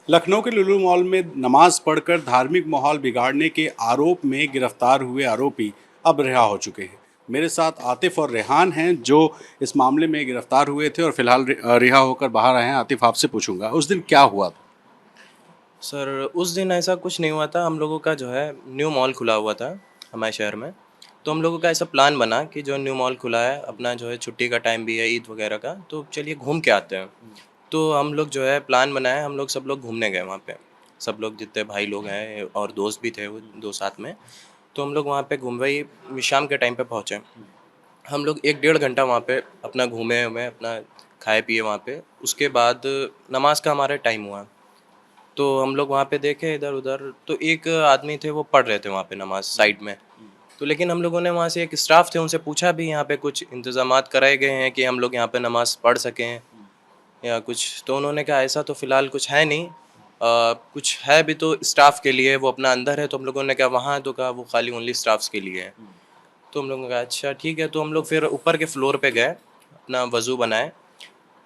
लखनऊ के लुलु मॉल में नमाज पढ़कर धार्मिक माहौल बिगाड़ने के आरोप में गिरफ्तार हुए आरोपी अब रिहा हो चुके हैं। मेरे साथ आतिफ और रेहान हैं जो इस मामले में गिरफ्तार हुए थे और फिलहाल रिहा होकर बाहर आए हैं। आतिफ, आपसे पूछूंगा उस दिन क्या हुआ था? सर उस दिन ऐसा कुछ नहीं हुआ था। हम लोगों का जो है न्यू मॉल खुला हुआ था हमारे शहर में। तो हम लोगों का ऐसा प्लान बना कि जो न्यू मॉल खुला है, अपना जो है छुट्टी का टाइम भी है ईद वगैरह का, तो चलिए घूम के आते हैं। तो हम लोग जो है प्लान बनाए, हम लोग सब लोग घूमने गए वहाँ पे। सब लोग जितने भाई लोग हैं और दोस्त भी थे वो दो साथ में। तो हम लोग वहाँ पे घूम वही शाम के टाइम पे पहुँचे। हम लोग 1 डेढ़ घंटा वहाँ पे अपना घूमे हुए, अपना खाए पिए वहाँ पे। उसके बाद नमाज का हमारा टाइम हुआ। तो हम लोग वहाँ पे देखे इधर उधर, तो एक आदमी थे वो पढ़ रहे थे वहाँ पे नमाज साइड में। तो लेकिन हम लोगों ने वहाँ से एक स्टाफ थे उनसे पूछा भी यहाँ पे कुछ इंतज़ामात कराए गए हैं कि हम लोग यहाँ पे नमाज पढ़ सकें या कुछ। तो उन्होंने कहा ऐसा तो फ़िलहाल कुछ है नहीं, कुछ है भी तो स्टाफ के लिए, वो अपना अंदर है। तो हम लोगों ने कहा वहाँ, तो कहा वो खाली ओनली स्टाफ्स के लिए है। तो हम लोगों ने कहा अच्छा ठीक है। तो हम लोग फिर ऊपर के फ्लोर पे गए, अपना वज़ू बनाए।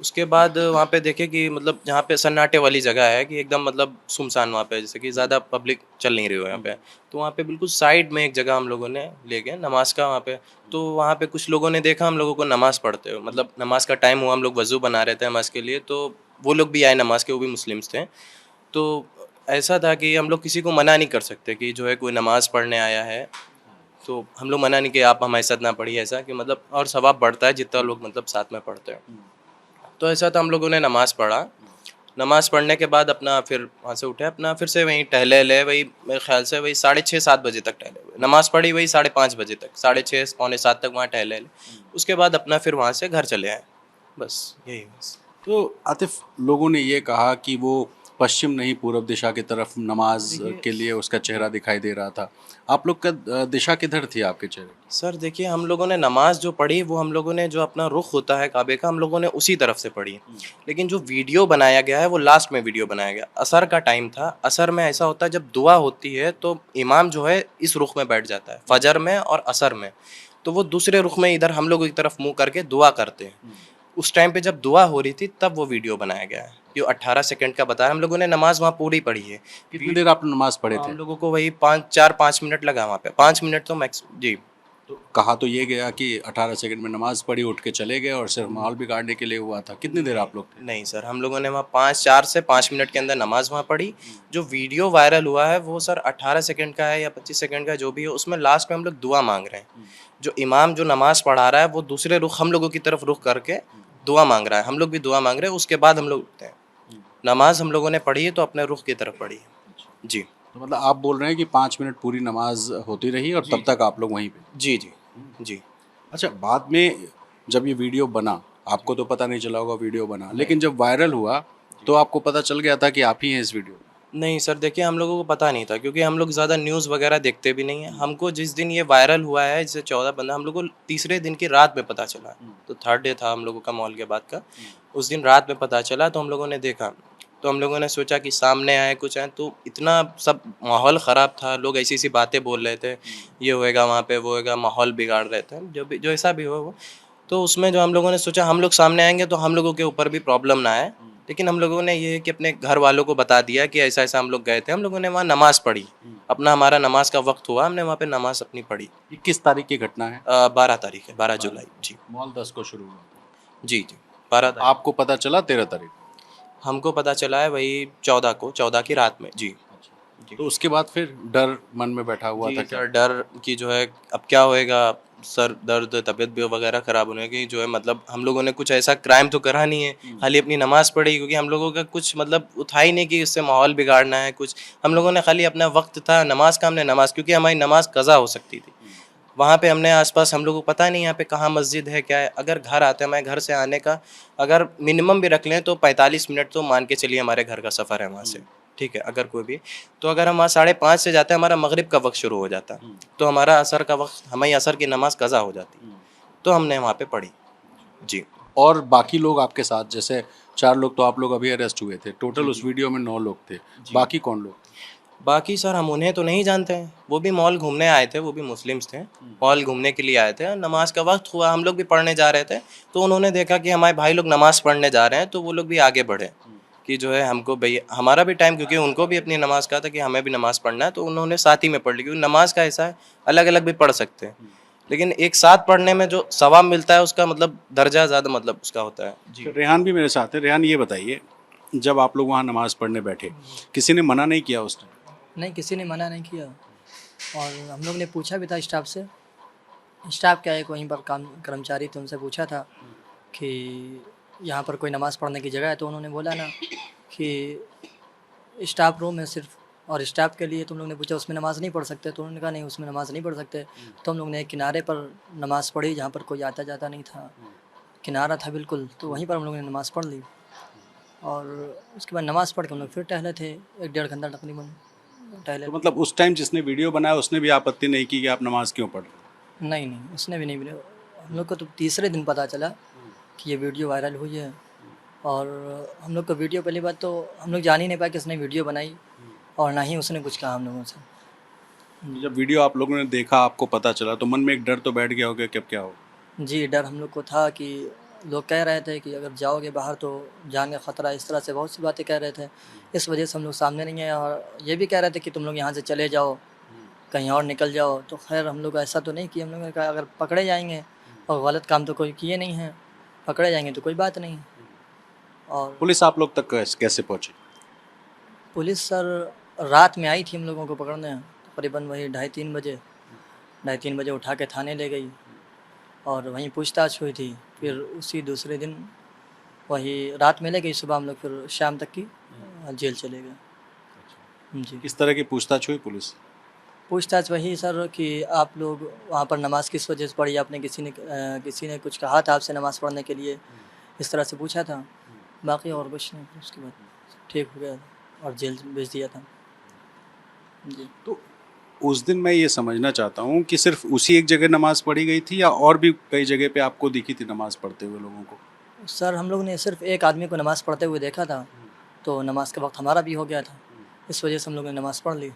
उसके बाद वहाँ पे देखे कि मतलब जहाँ पे सन्नाटे वाली जगह है कि एकदम मतलब सुनसान वहाँ पे, जैसे कि ज़्यादा पब्लिक चल नहीं रही हो यहाँ पे। तो वहाँ पे बिल्कुल साइड में एक जगह हम लोगों ने ले गए नमाज का वहाँ पे। तो वहाँ पे कुछ लोगों ने देखा हम लोगों को नमाज़ पढ़ते हो, मतलब नमाज का टाइम हुआ, हम लोग वज़ू बना रहे थे नमाज के लिए। तो वो लोग भी आए नमाज के, वो भी मुस्लिम्स थे। तो ऐसा था कि हम लोग किसी को मना नहीं कर सकते कि जो है कोई नमाज़ पढ़ने आया है, तो हम लोग मना नहीं किए आप हमारे साथ ना पढ़िए, ऐसा कि मतलब और सवाब बढ़ता है जितना लोग मतलब साथ में पढ़ते हैं। तो ऐसा था, हम लोगों ने नमाज़ पढ़ा। नमाज़ पढ़ने के बाद अपना फिर वहाँ से उठे, अपना फिर से वहीं टहले ले, वही मेरे ख्याल से वही 6:30 7 बजे तक टहले हुए। नमाज़ पढ़ी वही 5:30 बजे तक, 6:30 पौने 7 तक वहाँ टहले ले। उसके बाद अपना फिर वहाँ से घर चले आए। बस यही बस। तो आतिफ, लोगों ने ये कहा कि वो पश्चिम नहीं पूरब दिशा की तरफ नमाज देखिए के लिए उसका चेहरा दिखाई दे रहा था। आप लोग का दिशा किधर थी आपके चेहरे की? सर देखिए, हम लोगों ने नमाज़ जो पढ़ी वो हम लोगों ने जो अपना रुख होता है काबे का, हम लोगों ने उसी तरफ से पढ़ी। लेकिन जो वीडियो बनाया गया है वो लास्ट में वीडियो बनाया गया। असर का टाइम था। असर में ऐसा होता है जब दुआ होती है तो इमाम जो है इस रुख में बैठ जाता है, फजर में और असर में। तो वो दूसरे रुख में इधर हम लोगों की तरफ मुँह करके दुआ करते हैं। उस टाइम पे जब दुआ हो रही थी तब वो वीडियो बनाया गया है। जो 18 सेकंड का बताया, हम लोगों ने नमाज़ वहाँ पूरी पढ़ी है। कितनी देर आप नमाज पढ़े थे? हम लोगों को वही 5 लगा वहाँ पे, 5 मिनट तो मैक्स जी। तो कहा तो ये गया कि 18 सेकंड में नमाज पढ़ी, उठ के चले गए और सिर्फ माहौल बिगाड़ने के लिए हुआ था। कितनी देर नहीं, आप लोग थे? नहीं सर, हम लोगों ने वहाँ 4 से 5 मिनट के अंदर नमाज़ वहाँ पढ़ी। जो वीडियो वायरल हुआ है वो सर 18 सेकंड का है या 25 सेकंड का है, जो भी है। उसमें लास्ट में हम लोग दुआ मांग रहे हैं। जो इमाम जो नमाज़ पढ़ा रहा है वो दूसरे रुख हम लोगों की तरफ रुख करके दुआ मांग रहा है, हम लोग भी दुआ मांग रहे हैं। उसके बाद हम लोग उठते हैं। नमाज़ हम लोगों ने पढ़ी है तो अपने रुख की तरफ पढ़ी है। जी। तो मतलब आप बोल रहे हैं कि 5 मिनट पूरी नमाज होती रही और जी तब जी तक आप लोग वहीं पे? जी जी जी। अच्छा, बाद में जब ये वीडियो बना, आपको तो पता नहीं चला होगा वीडियो बना, लेकिन जब वायरल हुआ तो आपको पता चल गया था कि आप ही हैं इस वीडियो में? नहीं सर, देखिए हम लोगों को पता नहीं था क्योंकि हम लोग ज़्यादा न्यूज़ वगैरह देखते भी नहीं हैं। हमको जिस दिन ये वायरल हुआ है, जैसे 14 15, हम लोग को तीसरे दिन की रात में पता चला। तो थर्ड डे था हम लोगों का मॉल के बाद का। उस दिन रात में पता चला तो हम लोगों ने देखा। तो हम लोगों ने सोचा कि सामने आए कुछ आए, तो इतना सब माहौल ख़राब था। लोग ऐसी-ऐसी बातें बोल रहे थे, ये होएगा वहाँ पे, वो होएगा, माहौल बिगाड़ रहे थे। जो भी जो ऐसा भी हो वो। तो उसमें जो हम लोगों ने सोचा हम लोग सामने आएँगे तो हम लोगों के ऊपर भी प्रॉब्लम ना आए। लेकिन हम लोगों ने ये है कि अपने घर वालों को बता दिया कि ऐसा-ऐसा हम लोग गए थे। हम लोगों ने वहाँ नमाज़ पढ़ी। अपना हमारा नमाज़ का वक़्त हुआ, हमने वहाँ पे नमाज़ अपनी पढ़ी। ये किस तारीख की घटना है? 12 तारीख है, 12 12। जुलाई। जी। मॉल 10 को शुरू हुआ था। जी, जी। 12 तारीख। आपको पता चला 13 तारीख को? हमको पता चला है वही 14 को, 14 की रात में। जी। अच्छा। जी। तो उसके बाद फिर डर मन में बैठा हुआ था जी क्या? सर, डर कि जो है अब क्या होएगा, सर दर्द, तबीयत भी वगैरह ख़राब होने की जो है, मतलब हम लोगों ने कुछ ऐसा क्राइम तो करा नहीं है, खाली अपनी नमाज़ पढ़ी। क्योंकि हम लोगों का कुछ मतलब था ही नहीं कि इससे माहौल बिगाड़ना है कुछ। हम लोगों ने खाली अपना वक़्त था नमाज़ का, हमने नमाज़, क्योंकि हमारी नमाज़ कज़ा हो सकती थी। वहाँ पे हमने आस-पास, हम लोगों को पता नहीं यहाँ पे कहाँ मस्जिद है, क्या है। अगर घर आते हैं, हमारे घर से आने का अगर मिनिमम भी रख लें तो 45 मिनट तो मान के चलिए हमारे घर का सफ़र है वहाँ से। ठीक है, अगर कोई भी, तो अगर हम वहाँ 5:30 से जाते हैं, हमारा मगरिब का वक़्त शुरू हो जाता। तो हमारा असर का वक़्त, हमारी असर की नमाज़ कज़ा हो जाती। तो हमने वहाँ पे पढ़ी। जी। और बाकी लोग आपके साथ, जैसे 4 लोग तो आप लोग अभी अरेस्ट हुए थे, टोटल जी, उस जी। वीडियो में 9 लोग थे। जी। बाकी कौन लोग थे? बाकी सर हम उन्हें तो नहीं जानते हैं, वो भी मॉल घूमने आए थे, वो भी मुस्लिम्स थे। मॉल घूमने के लिए आए थे, नमाज़ का वक़्त हुआ, हम लोग भी पढ़ने जा रहे थे। तो उन्होंने देखा कि हमारे भाई लोग नमाज़ पढ़ने जा रहे हैं, तो वो लोग भी आगे बढ़े कि जो है हमको भाई हमारा भी टाइम, क्योंकि उनको भी अपनी नमाज कहा था कि हमें भी नमाज पढ़ना है, तो उन्होंने साथ ही में पढ़ ली, क्योंकि नमाज का ऐसा है अलग अलग भी पढ़ सकते हैं, लेकिन एक साथ पढ़ने में जो सवाब मिलता है उसका मतलब दर्जा ज़्यादा मतलब उसका होता है जी। तो रेहान भी मेरे साथ है। रेहान, ये बताइए, जब आप लोग वहाँ नमाज़ पढ़ने बैठे, किसी ने मना नहीं किया उस टाइम? नहीं, किसी ने मना नहीं किया। और हम लोग ने पूछा भी था स्टाफ से। स्टाफ क्या है, वहीं पर काम कर्मचारी थे, उनसे पूछा था कि यहाँ पर कोई नमाज़ पढ़ने की जगह है, तो उन्होंने बोला ना कि स्टाफ रूम है सिर्फ, और स्टाफ के लिए। तुम लोग ने पूछा उसमें नमाज़ नहीं पढ़ सकते, तो उन्होंने कहा नहीं, उसमें नमाज़ नहीं पढ़ सकते। तो हम लोग ने एक किनारे पर नमाज़ पढ़ी जहाँ पर कोई आता जाता नहीं था, किनारा था बिल्कुल, तो वहीं पर हम लोगों ने नमाज़ पढ़ ली। और उसके बाद नमाज़ पढ़ के हम लोग फिर टहले थे, 1-1.5 घंटा तकरीबन टहले तो थे। मतलब उस टाइम जिसने वीडियो बनाया उसने भी आपत्ति नहीं की कि आप नमाज़ क्यों पढ़ रहे हैं? नहीं, नहीं, उसने भी नहीं मिले। हम लोग को तो तीसरे दिन पता चला कि ये वीडियो वायरल हुई है। और हम लोग को वीडियो, पहली बात तो हम लोग जान ही नहीं पाए कि उसने वीडियो बनाई, और ना ही उसने कुछ कहा हम लोगों से। तो जब वीडियो आप लोगों ने देखा, आपको पता चला, तो मन में एक डर तो बैठ गया होगा कि अब क्या हो? जी, डर हम लोग को था कि लोग कह रहे थे कि अगर जाओगे बाहर तो जान का ख़तरा है, इस तरह से बहुत सी बातें कह रहे थे। इस वजह से हम लोग सामने नहीं आए, और ये भी कह रहे थे कि तुम लोग यहाँ से चले जाओ, कहीं और निकल जाओ। तो खैर हम लोग ऐसा तो नहीं किए। हम लोगों ने कहा अगर पकड़े जाएंगे, और गलत काम तो कोई किए नहीं हैं, पकड़े जाएंगे तो कोई बात नहीं। और पुलिस आप लोग तक कैसे पहुंची? पुलिस सर रात में आई थी हम लोगों को पकड़ने, तकरीबन वही 2:30 बजे उठा के थाने ले गई, और वहीं पूछताछ हुई थी। फिर उसी दूसरे दिन वही रात में ले गई, सुबह हम लोग फिर शाम तक की जेल चले गए। जी, किस तरह की पूछताछ हुई पुलिस? पूछताछ वही सर कि आप लोग वहाँ पर नमाज़ किस वजह से पढ़ी, आपने किसी ने कुछ कहा था आपसे नमाज़ पढ़ने के लिए, इस तरह से पूछा था। बाकी और कुछ नहीं। फिर उसके बाद ठीक हो गया और जेल भेज दिया था। जी, तो उस दिन मैं ये समझना चाहता हूँ कि सिर्फ उसी एक जगह नमाज पढ़ी गई थी या और भी कई जगह पे आपको दिखी थी नमाज पढ़ते हुए लोगों को? सर हम लोग ने सिर्फ एक आदमी को नमाज़ पढ़ते हुए देखा था, तो नमाज का वक्त हमारा भी हो गया था, इस वजह से हम लोग ने नमाज़ पढ़ ली।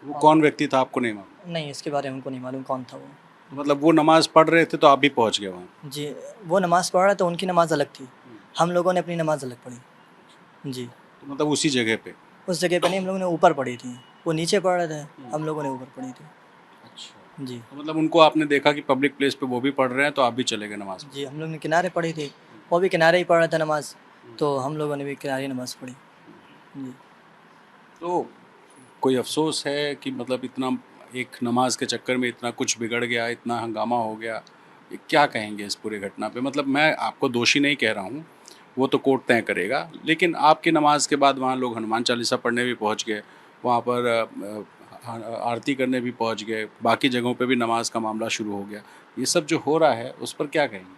वो कौन व्यक्ति था आपको नहीं मालूम? नहीं, इसके बारे में हमको नहीं मालूम कौन था वो। तो मतलब वो नमाज पढ़ रहे थे तो आप भी पहुंच गए वहाँ? जी, वो नमाज़ पढ़ रहे तो उनकी नमाज़ अलग थी, हम लोगों ने अपनी नमाज़ अलग पढ़ी। जी, तो मतलब उसी जगह पे? उस जगह पे नहीं, हम लोगों ने ऊपर पढ़ी थी, वो नीचे पढ़ रहे थे, हम लोगों ने ऊपर पढ़ी थी। अच्छा। जी, तो मतलब उनको आपने देखा कि पब्लिक प्लेस पे वो भी पढ़ रहे हैं तो आप भी चले गए नमाज? जी, हम लोग ने किनारे पढ़ी थी, वो भी किनारे ही पढ़ रहे थे नमाज़, तो हम लोगों ने भी किनारे नमाज़ पढ़ी। जी, तो कोई अफसोस है कि मतलब इतना एक नमाज के चक्कर में इतना कुछ बिगड़ गया, इतना हंगामा हो गया? ये क्या कहेंगे इस पूरे घटना पे? मतलब मैं आपको दोषी नहीं कह रहा हूँ, वो तो कोर्ट तय करेगा, लेकिन आपकी नमाज के बाद वहाँ लोग हनुमान चालीसा पढ़ने भी पहुँच गए, वहाँ पर आरती करने भी पहुँच गए, बाकी जगहों पे भी नमाज का मामला शुरू हो गया। ये सब जो हो रहा है उस पर क्या कहेंगे?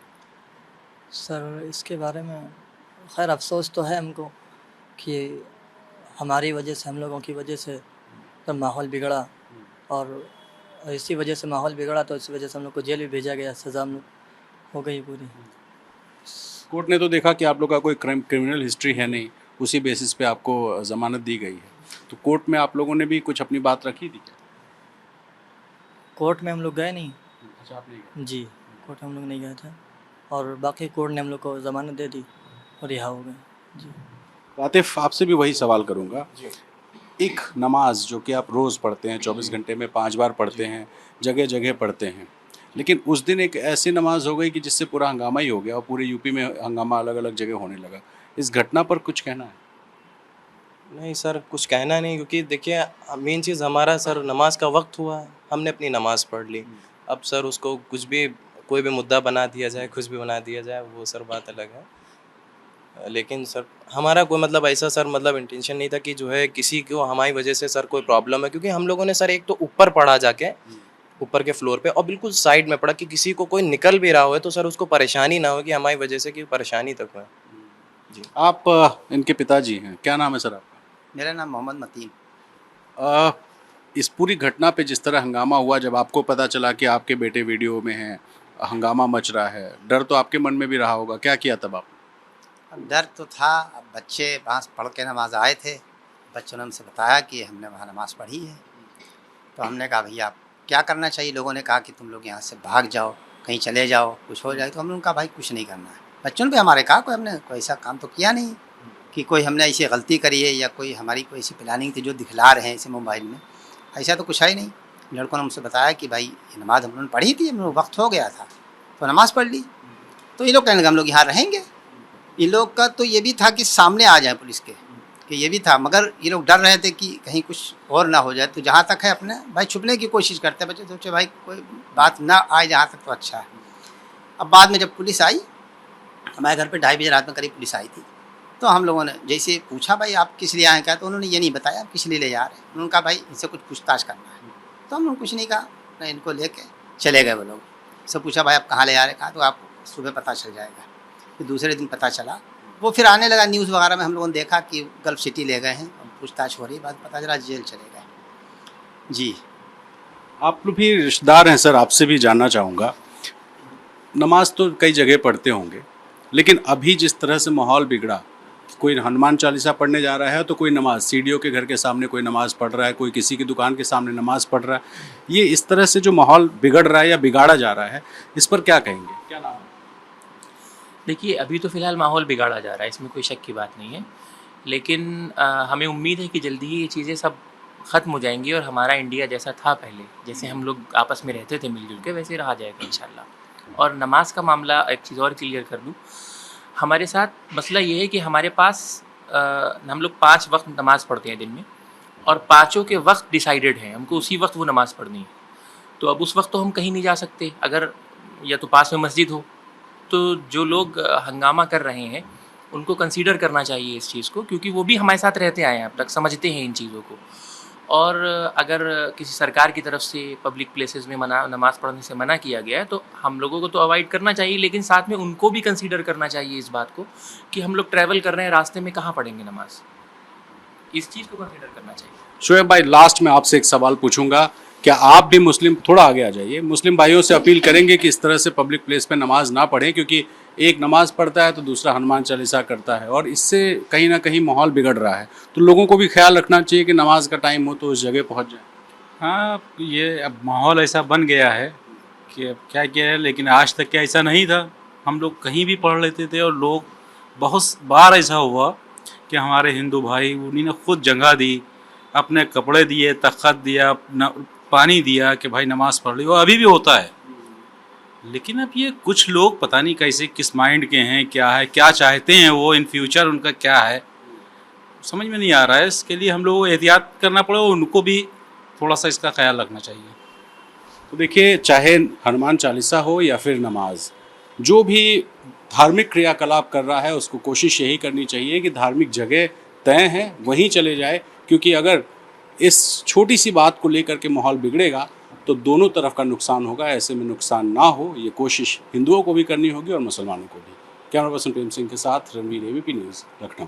सर इसके बारे में खैर अफ़सोस तो है हमको कि हमारी वजह से, हम लोगों की वजह से तब माहौल बिगड़ा, और इसी वजह से माहौल बिगड़ा, तो इस वजह से हम लोग को जेल भी भेजा गया, सज़ा हम लोग हो गई पूरी। कोर्ट ने तो देखा कि आप लोग का कोई क्रिमिनल हिस्ट्री है नहीं, उसी बेसिस पे आपको ज़मानत दी गई है। तो कोर्ट में आप लोगों ने भी कुछ अपनी बात रखी थी क्या? कोर्ट में हम लोग गए नहीं। अच्छा, आप नहीं गए। जी, कोर्ट हम लोग नहीं गए थे, और बाकी कोर्ट ने हम लोग को ज़मानत दे दी और रिहा हो गए। जी, आतिफ, आपसे भी वही सवाल करूंगा। एक नमाज जो कि आप रोज़ पढ़ते हैं, 24 घंटे में 5 बार पढ़ते हैं, जगह जगह पढ़ते हैं, लेकिन उस दिन एक ऐसी नमाज हो गई कि जिससे पूरा हंगामा ही हो गया और पूरे यूपी में हंगामा अलग अलग जगह होने लगा। इस घटना पर कुछ कहना है? नहीं सर, कुछ कहना नहीं, क्योंकि देखिए मेन चीज़ हमारा सर नमाज का वक्त हुआ, हमने अपनी नमाज़ पढ़ ली। अब सर उसको कुछ भी कोई भी मुद्दा बना दिया जाए, कुछ भी बना दिया जाए, वो सर बात अलग है। लेकिन सर हमारा कोई मतलब ऐसा सर मतलब इंटेंशन नहीं था कि जो है किसी को हमारी वजह से सर कोई प्रॉब्लम है, क्योंकि हम लोगों ने सर एक तो ऊपर पढ़ा जाके, ऊपर के फ्लोर पे, और बिल्कुल साइड में पढ़ा कि किसी को कोई निकल भी रहा हो तो सर उसको परेशानी ना हो कि हमारी वजह से कि परेशानी तक हो। जी, आप इनके पिताजी हैं, क्या नाम है सर आपका? मेरा नाम मोहम्मद मतीन। अ, इस पूरी घटना पे जिस तरह हंगामा हुआ, जब आपको पता चला कि आपके बेटे वीडियो में हैं, हंगामा मच रहा है, डर तो आपके मन में भी रहा होगा, क्या किया तब आप? अब डर तो था। अब बच्चे वहाँ से पढ़ के नमाज आए थे, बच्चों ने हमसे बताया कि हमने वहाँ नमाज पढ़ी है। तो हमने कहा भैया आप क्या करना चाहिए। लोगों ने कहा कि तुम लोग यहाँ से भाग जाओ, कहीं चले जाओ, कुछ हो जाए। तो हम लोगों ने कहा भाई कुछ नहीं करना है। बच्चों ने भी हमारे कहा, कोई हमने कोई ऐसा काम तो किया नहीं कि कोई हमने ऐसी गलती करी है या कोई हमारी कोई ऐसी प्लानिंग थी जो दिखला रहे हैं इसे मोबाइल में, ऐसा तो कुछ है ही नहीं। लड़कों ने हमसे बताया कि भाई ये नमाज़ हम लोगों ने पढ़ी थी, हम लोग वक्त हो गया था तो नमाज़ पढ़ ली। तो ये लोग कहने लगे हम लोग यहाँ रहेंगे। इन लोग का तो ये भी था कि सामने आ जाए पुलिस के, कि ये भी था, मगर ये लोग डर रहे थे कि कहीं कुछ और ना हो जाए। तो जहाँ तक है अपने भाई छुपने की कोशिश करते हैं बच्चे, सोचे भाई कोई बात ना आए जहाँ तक तो अच्छा है। अब बाद में जब पुलिस आई, हमारे घर पे 2:30 बजे रात में करीब पुलिस आई थी, तो हम लोगों ने जैसे पूछा भाई आप किस लिए आए, क्या, तो उन्होंने ये नहीं बताया आप किस लिए ले जा रहे हैं। उन्होंने कहा भाई इनसे कुछ पूछताछ करना है। तो हम लोगों ने कुछ नहीं कहा, ना इनको लेके चले गए वो लोग। सब पूछा भाई आप कहाँ ले जा रहे हैं, कहा तो आपको सुबह पता चल जाएगा। फिर दूसरे दिन पता चला, वो फिर आने लगा न्यूज़ वगैरह में, हम लोगों ने देखा कि गल्फ सिटी ले गए हैं, पूछताछ हो रही, बाद पता चला जेल चले गए। जी आप लोग भी रिश्तेदार हैं सर, आपसे भी जानना चाहूँगा, नमाज तो कई जगह पढ़ते होंगे, लेकिन अभी जिस तरह से माहौल बिगड़ा, कोई हनुमान चालीसा पढ़ने जा रहा है तो कोई नमाज, सीढ़ियों के घर के सामने कोई नमाज पढ़ रहा है, कोई किसी की दुकान के सामने नमाज पढ़ रहा है, ये इस तरह से जो माहौल बिगड़ रहा है या बिगाड़ा जा रहा है, इस पर क्या कहेंगे? क्या नाम है? देखिए अभी तो फ़िलहाल माहौल बिगाड़ा जा रहा है, इसमें कोई शक की बात नहीं है, लेकिन हमें उम्मीद है कि जल्दी ही ये चीज़ें सब ख़त्म हो जाएंगी और हमारा इंडिया जैसा था पहले, जैसे हम लोग आपस में रहते थे मिलजुल के, वैसे रहा जाएगा इंशाल्लाह। और नमाज का मामला एक चीज़ और क्लियर कर दूँ, हमारे साथ मसला ये है कि हमारे पास हम लोग 5 वक्त नमाज़ पढ़ते हैं दिन में, और पाँचों के वक्त डिसाइडेड हैं, हमको उसी वक्त वो नमाज़ पढ़नी है। तो अब उस वक्त तो हम कहीं नहीं जा सकते, अगर या तो पास में मस्जिद हो, तो जो लोग हंगामा कर रहे हैं उनको कंसीडर करना चाहिए इस चीज़ को, क्योंकि वो भी हमारे साथ रहते आए हैं, अब तक समझते हैं इन चीज़ों को। और अगर किसी सरकार की तरफ से पब्लिक प्लेसेस में नमाज़ पढ़ने से मना किया गया है तो हम लोगों को तो अवॉइड करना चाहिए, लेकिन साथ में उनको भी कंसीडर करना चाहिए इस बात को कि हम लोग ट्रैवल कर रहे हैं, रास्ते में कहाँ पढ़ेंगे नमाज, इस चीज़ को कंसीडर करना चाहिए। शोएब भाई, लास्ट में आपसे एक सवाल पूछूंगा, क्या आप भी मुस्लिम, थोड़ा आगे आ जाइए, मुस्लिम भाइयों से अपील करेंगे कि इस तरह से पब्लिक प्लेस पे नमाज ना पढ़ें, क्योंकि एक नमाज पढ़ता है तो दूसरा हनुमान चालीसा करता है और इससे कहीं ना कहीं माहौल बिगड़ रहा है, तो लोगों को भी ख्याल रखना चाहिए कि नमाज का टाइम हो तो उस जगह पहुंच जाए। हाँ, ये अब माहौल ऐसा बन गया है कि अब क्या किया है, लेकिन आज तक क्या ऐसा नहीं था। हम लोग कहीं भी पढ़ लेते थे, और लोग बहुत बार ऐसा हुआ कि हमारे हिंदू भाई उन्हीं ने खुद जगह दी, अपने कपड़े दिए, तख़त दिया, पानी दिया कि भाई नमाज़ पढ़ ली। वो अभी भी होता है, लेकिन अब ये कुछ लोग पता नहीं कैसे, किस माइंड के हैं, क्या है, क्या चाहते हैं वो इन फ्यूचर, उनका क्या है समझ में नहीं आ रहा है। इसके लिए हम लोगों को एहतियात करना पड़ेगा, उनको भी थोड़ा सा इसका ख्याल रखना चाहिए। तो देखिए, चाहे हनुमान चालीसा हो या फिर नमाज, जो भी धार्मिक क्रियाकलाप कर रहा है उसको कोशिश यही करनी चाहिए कि धार्मिक जगह तय है वहीं चले जाए, क्योंकि अगर इस छोटी सी बात को लेकर के माहौल बिगड़ेगा तो दोनों तरफ का नुकसान होगा। ऐसे में नुकसान ना हो, ये कोशिश हिंदुओं को भी करनी होगी और मुसलमानों को भी। कैमरा पर्सन प्रेम सिंह के साथ रणवीर, ABP न्यूज़, लखनऊ।